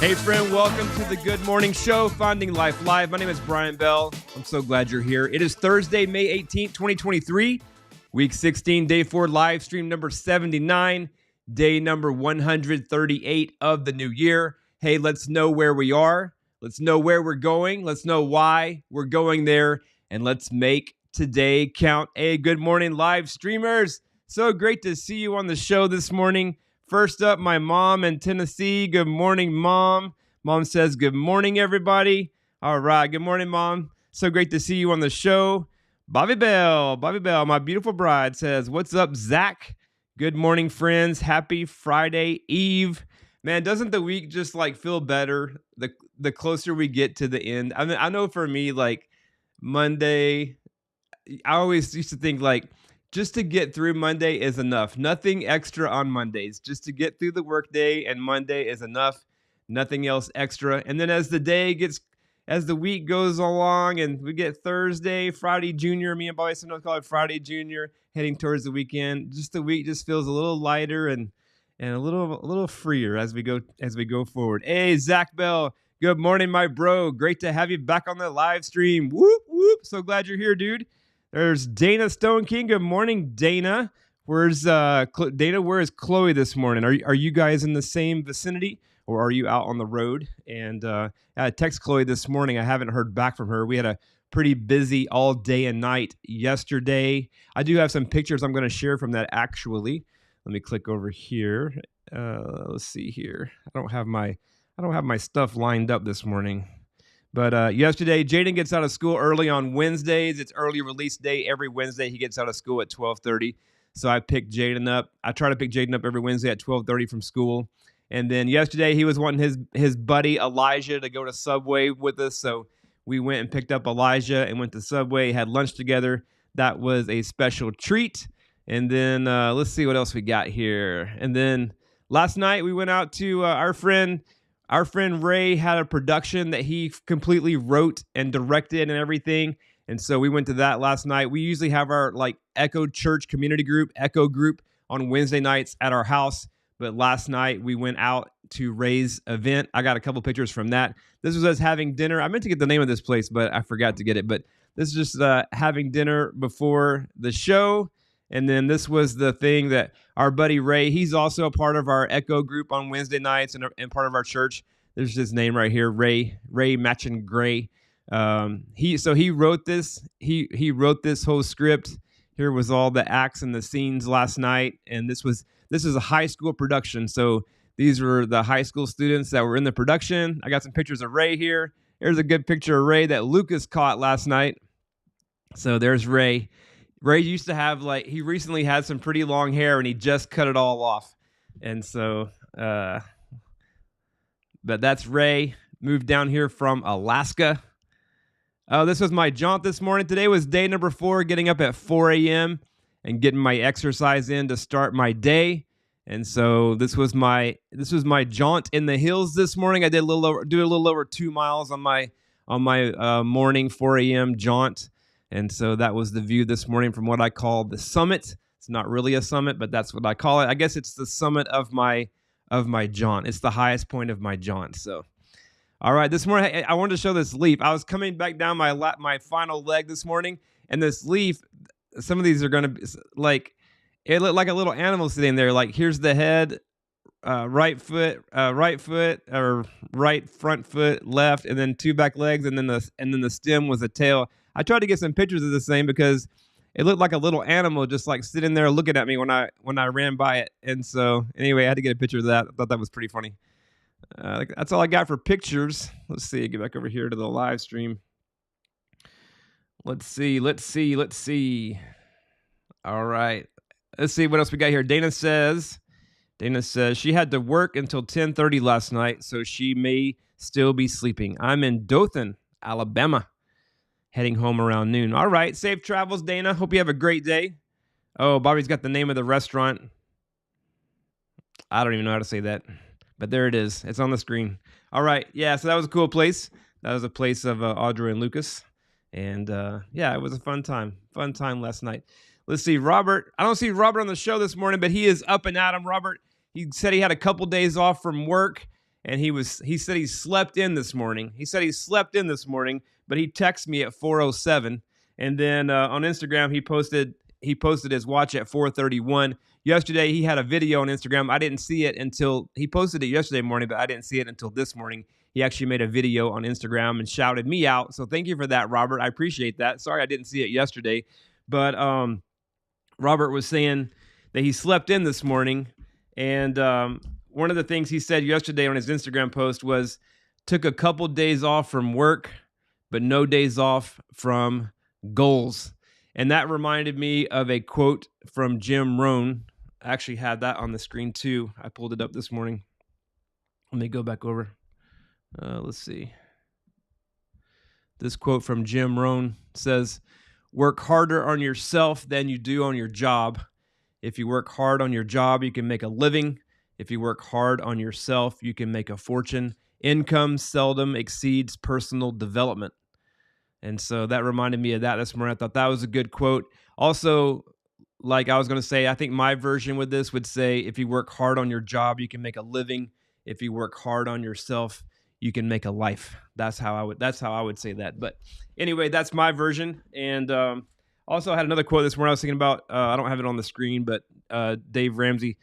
Hey friend, welcome to the Good Morning Show, Finding Life Live. My name is Brian Bell. I'm so glad you're here. It is Thursday, May 18th, 2023, week 16, day 4, live stream number 79, day number 138 of the new year. Hey, let's know where we are. Let's know where we're going. Let's know why we're going there. And let's make today count. Hey, good morning, live streamers. So great to see you on the show this morning. First up, my mom in Tennessee. Good morning, Mom. Mom says, good morning, everybody. All right. Good morning, Mom. So great to see you on the show. Bobby Bell, my beautiful bride, says, what's up, Zach? Good morning, friends. Happy Friday Eve. Man, doesn't the week just like feel better the closer we get to the end? I mean, I know for me, like Monday, I always used to think like, just to get through Monday is enough. Nothing extra on Mondays. Just to get through the workday and Monday is enough. Nothing else extra. And then as the week goes along and we get Thursday, Friday Junior, me and Bobby sometimes call it Friday Junior, heading towards the weekend. Just the week just feels a little lighter and a little freer as we go forward. Hey, Zach Bell. Good morning, my bro. Great to have you back on the live stream. Whoop whoop. So glad you're here, dude. There's Dana Stone King. Good morning, Dana. Where's Dana? Where is Chloe this morning? Are you guys in the same vicinity, or are you out on the road? And I text Chloe this morning. I haven't heard back from her. We had a pretty busy all day and night yesterday. I do have some pictures I'm going to share from that. Actually, let me click over here. Let's see here. I don't have my stuff lined up this morning. But yesterday, Jaden gets out of school early on Wednesdays. It's early release day. Every Wednesday, he gets out of school at 12:30. So I picked Jaden up. I try to pick Jaden up every Wednesday at 12:30 from school. And then yesterday, he was wanting his buddy Elijah to go to Subway with us. So we went and picked up Elijah and went to Subway, had lunch together. That was a special treat. And then let's see what else we got here. And then last night, we went out to our friend Ray had a production that he completely wrote and directed and everything. And so we went to that last night. We usually have our like Echo Church community group, Echo group on Wednesday nights at our house. But last night we went out to Ray's event. I got a couple pictures from that. This was us having dinner. I meant to get the name of this place, but I forgot to get it. But this is just having dinner before the show. And then this was the thing that our buddy Ray, he's also a part of our Echo group on Wednesday nights and part of our church. There's his name right here, Ray Matchin Gray. He wrote this. He wrote this whole script. Here was all the acts and the scenes last night, and this is a high school production. So these were the high school students that were in the production. I got some pictures of Ray here. Here's a good picture of Ray that Lucas caught last night. So there's Ray. Ray used to have he recently had some pretty long hair and he just cut it all off. And so, but that's Ray, moved down here from Alaska. Oh, this was my jaunt this morning. Today was day number 4, getting up at 4 a.m. and getting my exercise in to start my day. And so this was my jaunt in the hills this morning. I did a little over 2 miles on my morning 4 a.m. jaunt. And so that was the view this morning from what I call the summit. It's not really a summit, but that's what I call it. I guess it's the summit of my jaunt. It's the highest point of my jaunt. So, all right, this morning I wanted to show this leaf. I was coming back down my final leg this morning, and this leaf. Some of these are going to be like it looked like a little animal sitting there. Like here's the head, right foot, or right front foot, left, and then 2 back legs, and then the stem was a tail. I tried to get some pictures of this thing because it looked like a little animal just like sitting there looking at me when I ran by it. And so anyway, I had to get a picture of that. I thought that was pretty funny. That's all I got for pictures. Let's see. Get back over here to the live stream. Let's see. All right. Let's see what else we got here. Dana says she had to work until 10:30 last night, so she may still be sleeping. I'm in Dothan, Alabama. Heading home around noon. All right. Safe travels, Dana. Hope you have a great day. Oh, Bobby's got the name of the restaurant. I don't even know how to say that, but there it is. It's on the screen. All right. Yeah, so that was a cool place. That was a place of Audrey and Lucas. And yeah, it was a fun time. Fun time last night. Let's see, Robert. I don't see Robert on the show this morning, but he is up and at 'em. Robert, he said he had a couple days off from work, and he said he slept in this morning. He said he slept in this morning, but he texted me at 4:07, and then on Instagram he posted his watch at 4:31. Yesterday he had a video on Instagram. I didn't see it until he posted it yesterday morning, but I didn't see it until this morning. He actually made a video on Instagram and shouted me out. So thank you for that, Robert. I appreciate that. Sorry I didn't see it yesterday, but Robert was saying that he slept in this morning, and one of the things he said yesterday on his Instagram post was, took a couple days off from work, but no days off from goals. And that reminded me of a quote from Jim Rohn. I actually had that on the screen too. I pulled it up this morning. Let me go back over. Let's see. This quote from Jim Rohn says, "Work harder on yourself than you do on your job. If you work hard on your job, you can make a living. If you work hard on yourself, you can make a fortune. Income seldom exceeds personal development." And so that reminded me of that this morning. I thought that was a good quote. Also, like I was going to say, I think my version with this would say, if you work hard on your job, you can make a living. If you work hard on yourself, you can make a life. That's how I would say that. But anyway, that's my version. And also I had another quote this morning I was thinking about. I don't have it on the screen, but Dave Ramsey,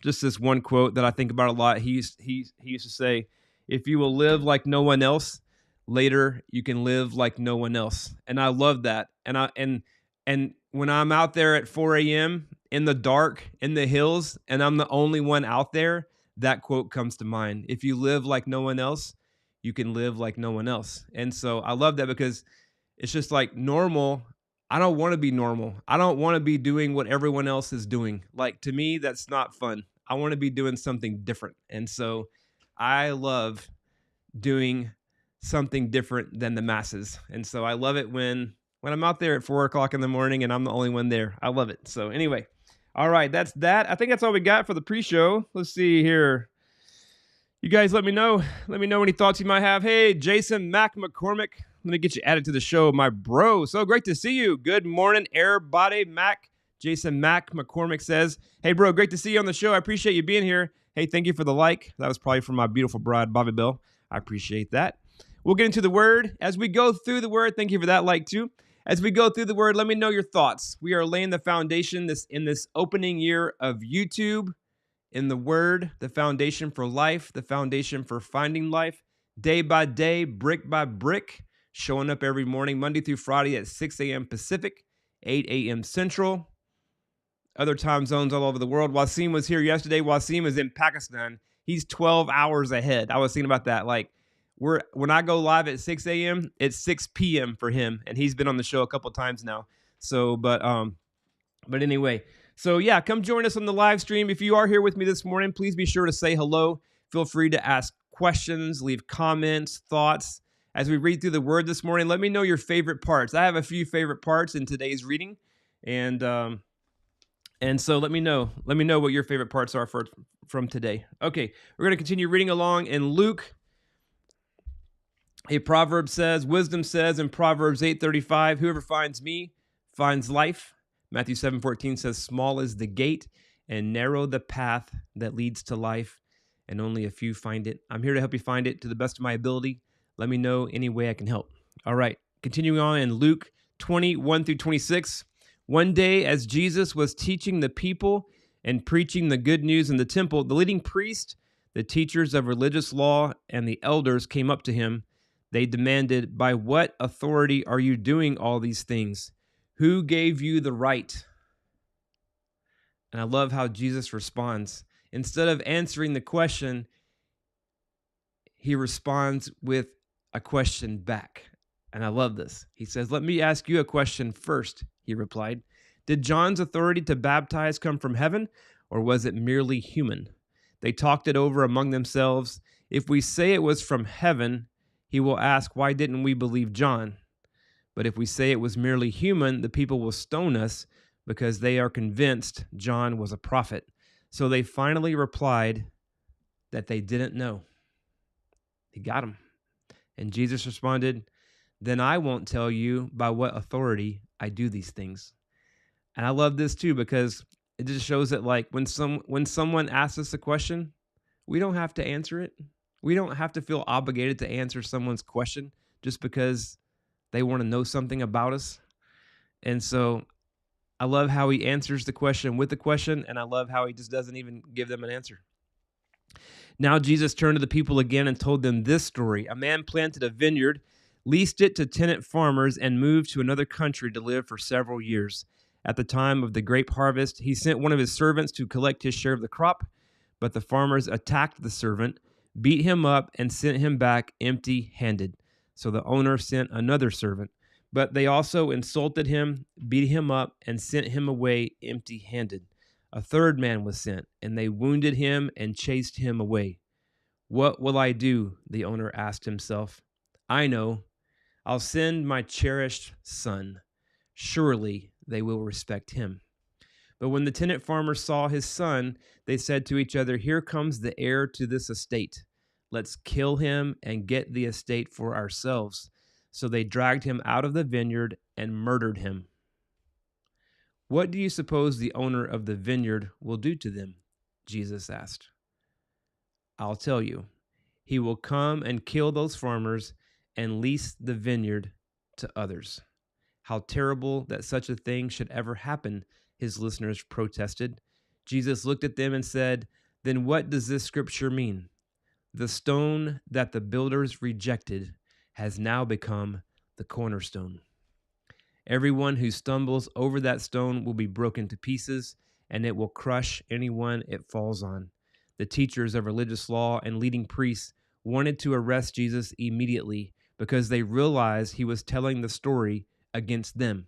just this one quote that I think about a lot. He used to say, "If you will live like no one else, later you can live like no one else." And I love that. And when I'm out there at 4 a.m. in the dark in the hills, and I'm the only one out there, that quote comes to mind. If you live like no one else, you can live like no one else. And so I love that, because it's just like normal. I don't want to be normal. I don't want to be doing what everyone else is doing. Like, to me, that's not fun. I want to be doing something different. And so I love doing something different than the masses. And so I love it when I'm out there at 4 o'clock in the morning and I'm the only one there. I love it. So anyway, all right, that's that. I think that's all we got for the pre-show. Let's see here. You guys let me know. Let me know any thoughts you might have. Hey, Jason Mac McCormick, let me get you added to the show, my bro. So great to see you. Good morning, everybody. Mac, Jason Mac McCormick says, "Hey, bro, great to see you on the show. I appreciate you being here. Hey, thank you for the like. That was probably from my beautiful bride, Bobby Bell. I appreciate that." We'll get into the word. As we go through the word, thank you for that like too. As we go through the word, let me know your thoughts. We are laying the foundation in this opening year of YouTube, in the word, the foundation for life, the foundation for finding life, day by day, brick by brick, showing up every morning, Monday through Friday at 6 a.m. Pacific, 8 a.m. Central, other time zones all over the world. Wasim was here yesterday. Wasim is in Pakistan. He's 12 hours ahead. I was thinking about that. Like, when I go live at 6 a.m., it's 6 p.m. for him, and he's been on the show a couple times now. So, but anyway, so yeah, come join us on the live stream. If you are here with me this morning, please be sure to say hello. Feel free to ask questions, leave comments, thoughts. As we read through the word this morning, let me know your favorite parts. I have a few favorite parts in today's reading, and so let me know what your favorite parts are from today. Okay, we're going to continue reading along in Luke. A proverb says, wisdom says in Proverbs 8:35, "Whoever finds me finds life." Matthew 7:14 says, "Small is the gate and narrow the path that leads to life, and only a few find it." I'm here to help you find it to the best of my ability. Let me know any way I can help. All right, continuing on in Luke 20:1-26. One day as Jesus was teaching the people and preaching the good news in the temple, the leading priest, the teachers of religious law, and the elders came up to him. They demanded, "By what authority are you doing all these things? Who gave you the right?" And I love how Jesus responds. Instead of answering the question, he responds with a question back. And I love this. He says, "Let me ask you a question first," he replied. "Did John's authority to baptize come from heaven, or was it merely human?" They talked it over among themselves. "If we say it was from heaven," he will ask, "why didn't we believe John? But if we say it was merely human, the people will stone us because they are convinced John was a prophet." So they finally replied that they didn't know. He got him. And Jesus responded, "Then I won't tell you by what authority I do these things." And I love this too, because it just shows that, like, when someone asks us a question, we don't have to answer it. We don't have to feel obligated to answer someone's question just because they want to know something about us. And so I love how he answers the question with the question, and I love how he just doesn't even give them an answer. Now Jesus turned to the people again and told them this story. A man planted a vineyard, leased it to tenant farmers, and moved to another country to live for several years. At the time of the grape harvest, he sent one of his servants to collect his share of the crop, but the farmers attacked the servant, beat him up, and sent him back empty-handed. So the owner sent another servant, but they also insulted him, beat him up, and sent him away empty-handed. A third man was sent, and they wounded him and chased him away. What will I do? The owner asked himself. I know. I'll send my cherished son. Surely they will respect him. But when the tenant farmers saw his son, they said to each other, here comes the heir to this estate. Let's kill him and get the estate for ourselves. So they dragged him out of the vineyard and murdered him. What do you suppose the owner of the vineyard will do to them? Jesus asked. I'll tell you. He will come and kill those farmers and lease the vineyard to others. How terrible that such a thing should ever happen, his listeners protested. Jesus looked at them and said, then what does this scripture mean? The stone that the builders rejected has now become the cornerstone. Everyone who stumbles over that stone will be broken to pieces, and it will crush anyone it falls on. The teachers of religious law and leading priests wanted to arrest Jesus immediately because they realized he was telling the story against them.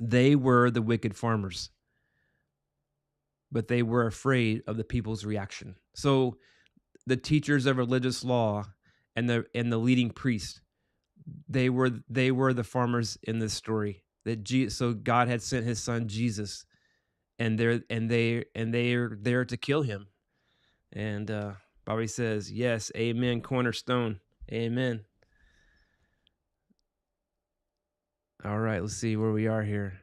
They were the wicked farmers, but they were afraid of the people's reaction. So the teachers of religious law and the leading priests, they were the farmers in this story. So God had sent his son Jesus, and they're there to kill him. And Bobby says, yes, amen, cornerstone, amen. All right, let's see where we are here.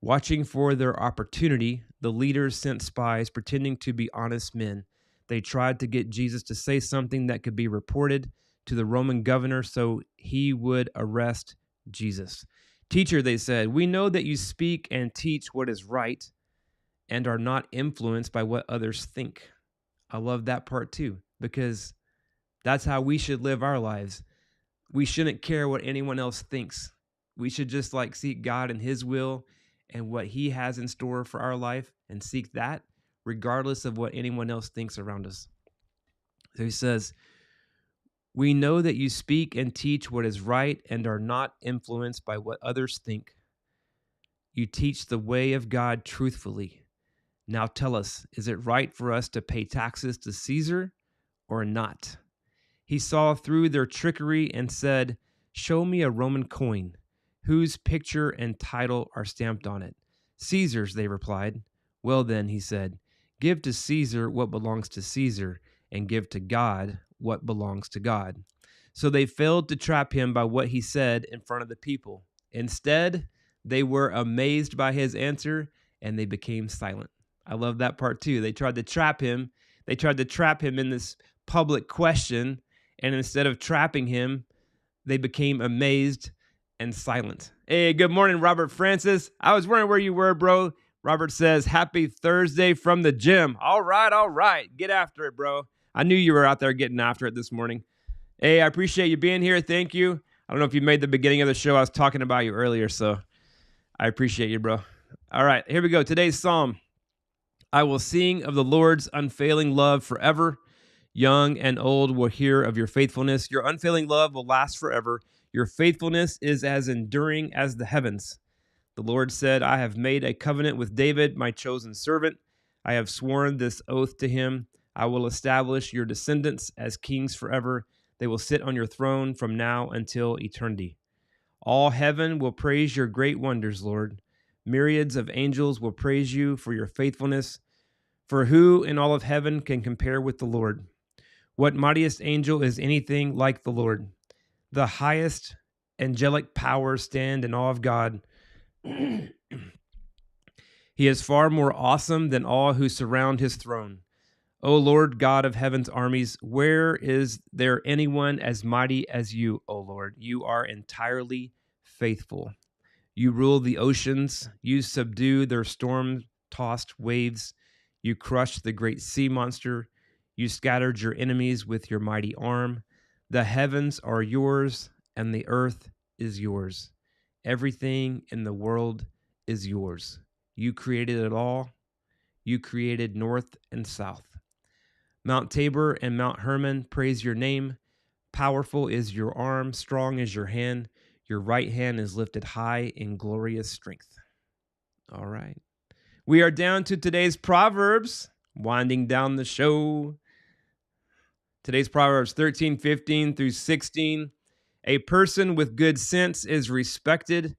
Watching for their opportunity, the leaders sent spies pretending to be honest men. They tried to get Jesus to say something that could be reported to the Roman governor so he would arrest Jesus. Teacher, they said, we know that you speak and teach what is right and are not influenced by what others think. I love that part too, because that's how we should live our lives. We shouldn't care what anyone else thinks. We should just seek God and his will and what he has in store for our life and seek that regardless of what anyone else thinks around us. So he says, we know that you speak and teach what is right and are not influenced by what others think. You teach the way of God truthfully. Now tell us, is it right for us to pay taxes to Caesar or not? He saw through their trickery and said, show me a Roman coin. Whose picture and title are stamped on it? Caesar's, they replied. Well then, he said, give to Caesar what belongs to Caesar, and give to God what belongs to God. So they failed to trap him by what he said in front of the people. Instead, they were amazed by his answer, and they became silent. I love that part too. They tried to trap him. They tried to trap him in this public question, and instead of trapping him, they became amazed and silent. Hey, good morning, Robert Francis. I was wondering where you were, bro. Robert says, happy Thursday from the gym. All right. Get after it, bro. I knew you were out there getting after it this morning. Hey, I appreciate you being here. Thank you. I don't know if you made the beginning of the show. I was talking about you earlier, so I appreciate you, bro. All right, here we go. Today's psalm. I will sing of the Lord's unfailing love forever. Young and old will hear of your faithfulness. Your unfailing love will last forever. Your faithfulness is as enduring as the heavens. The Lord said, I have made a covenant with David, my chosen servant. I have sworn this oath to him. I will establish your descendants as kings forever. They will sit on your throne from now until eternity. All heaven will praise your great wonders, Lord. Myriads of angels will praise you for your faithfulness. For who in all of heaven can compare with the Lord? What mightiest angel is anything like the Lord? The highest angelic powers stand in awe of God. He is far more awesome than all who surround his throne. O Lord God of heaven's armies, where is there anyone as mighty as you, O Lord? You are entirely faithful. You rule the oceans. You subdue their storm-tossed waves. You crushed the great sea monster. You scattered your enemies with your mighty arm. The heavens are yours, and the earth is yours. Everything in the world is yours. You created it all. You created north and south. Mount Tabor and Mount Hermon praise your name. Powerful is your arm, strong is your hand. Your right hand is lifted high in glorious strength. All right. We are down to today's Proverbs, winding down the show. Today's Proverbs 13:15 through 16. A person with good sense is respected.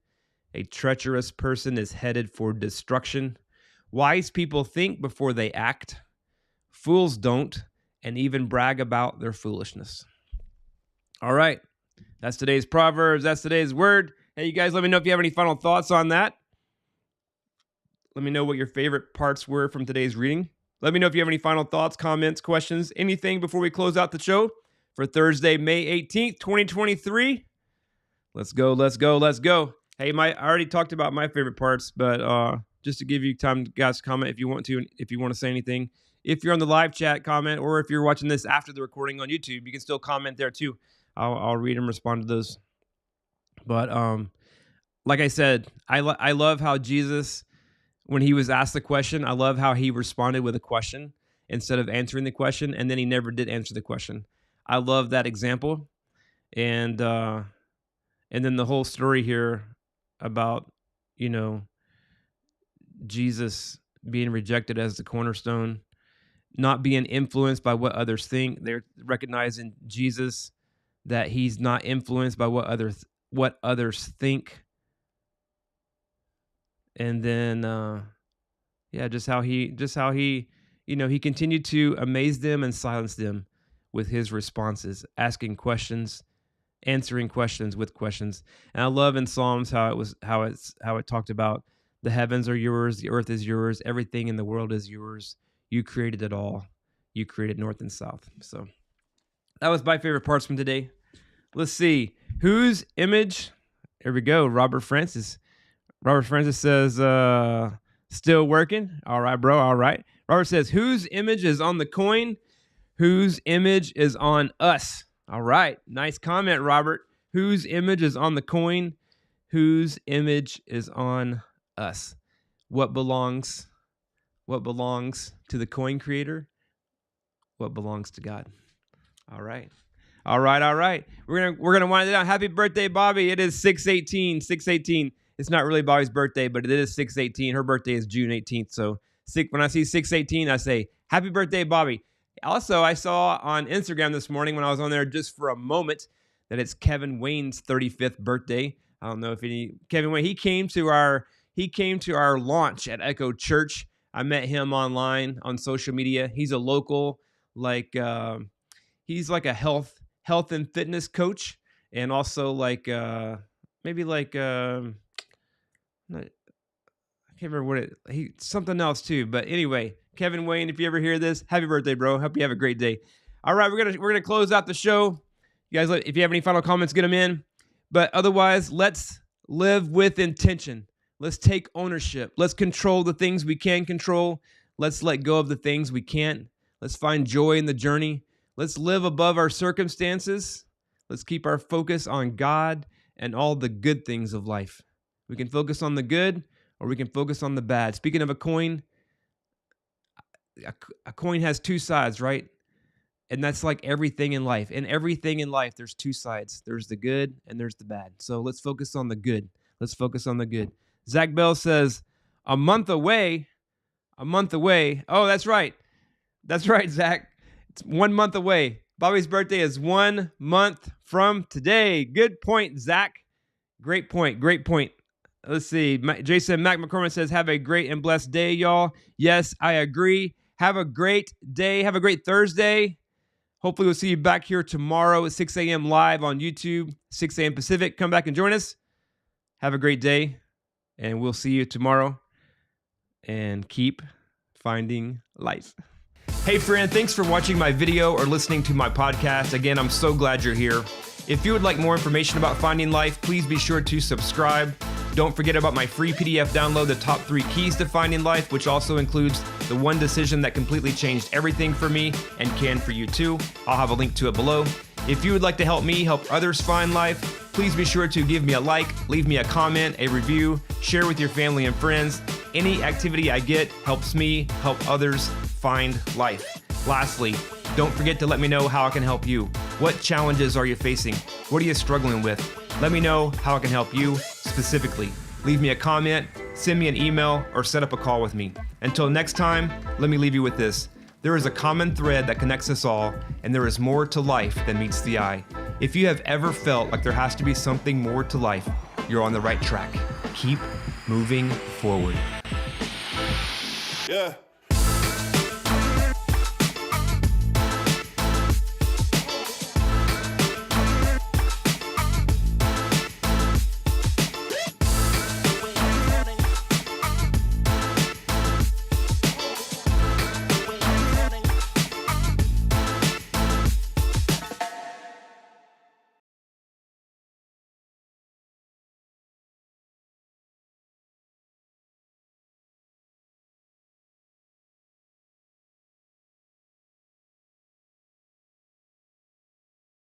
A treacherous person is headed for destruction. Wise people think before they act. Fools don't, and even brag about their foolishness. All right. That's today's Proverbs. That's today's word. Hey, you guys, let me know if you have any final thoughts on that. Let me know what your favorite parts were from today's reading. Let me know if you have any final thoughts, comments, questions, anything before we close out the show for Thursday, May 18th, 2023. Let's go, let's go, let's go. Hey, I already talked about my favorite parts, but just to give you time, guys, comment if you want to say anything. If you're on the live chat, comment, or if you're watching this after the recording on YouTube, you can still comment there too. I'll read and respond to those. But like I said, I love how Jesus, when he was asked the question, I love how he responded with a question instead of answering the question, and then he never did answer the question. I love that example, and then the whole story here about, Jesus being rejected as the cornerstone, not being influenced by what others think. They're recognizing Jesus, that he's not influenced by what others think. And then just how he he continued to amaze them and silence them with his responses, asking questions, answering questions with questions. And I love in Psalms how it talked about the heavens are yours, the earth is yours, everything in the world is yours. You created it all. You created north and south. So that was my favorite parts from today. Let's see. Whose image? Here we go. Robert Francis says, still working. All right, bro. All right. Robert says, whose image is on the coin? Whose image is on us? All right. Nice comment, Robert. Whose image is on the coin? Whose image is on us? What belongs to the coin creator? What belongs to God? All right. All right. We're gonna wind it down. Happy birthday, Bobby. It is 6/18. It's not really Bobby's birthday, but it is 6/18. Her birthday is June 18th. So when I see 6/18, I say, happy birthday, Bobby. Also, I saw on Instagram this morning when I was on there just for a moment that it's Kevin Wayne's 35th birthday. I don't know if Kevin Wayne, he came to our launch at Echo Church. I met him online on social media. He's a local, he's like a health and fitness coach, and also I can't remember something else too. But anyway, Kevin Wayne, if you ever hear this, happy birthday, bro. Hope you have a great day. All right, we're gonna close out the show. You guys, if you have any final comments, get them in. But otherwise, let's live with intention. Let's take ownership. Let's control the things we can control. Let's let go of the things we can't. Let's find joy in the journey. Let's live above our circumstances. Let's keep our focus on God and all the good things of life. We can focus on the good, or we can focus on the bad. Speaking of a coin has two sides, right? And that's like everything in life. In everything in life, there's two sides. There's the good and there's the bad. So let's focus on the good. Let's focus on the good. Zach Bell says, a month away. Oh, that's right. That's right, Zach. It's 1 month away. Bobby's birthday is 1 month from today. Good point, Zach. Great point. Let's see. Jason Mac McCormick says, have a great and blessed day, y'all. Yes, I agree. Have a great day. Have a great Thursday. Hopefully we'll see you back here tomorrow at 6 a.m. live on YouTube, 6 a.m. Pacific. Come back and join us. Have a great day, and we'll see you tomorrow. And keep finding life. Hey friend, thanks for watching my video or listening to my podcast. Again, I'm so glad you're here. If you would like more information about finding life, please be sure to subscribe. Don't forget about my free PDF download, The Top 3 Keys to Finding Life, which also includes the one decision that completely changed everything for me and can for you too. I'll have a link to it below. If you would like to help me help others find life, please be sure to give me a like, leave me a comment, a review, share with your family and friends. Any activity I get helps me help others find life. Lastly, don't forget to let me know how I can help you. What challenges are you facing? What are you struggling with? Let me know how I can help you specifically. Leave me a comment, send me an email, or set up a call with me. Until next time, let me leave you with this. There is a common thread that connects us all, and there is more to life than meets the eye. If you have ever felt like there has to be something more to life, you're on the right track. Keep moving forward. Yeah.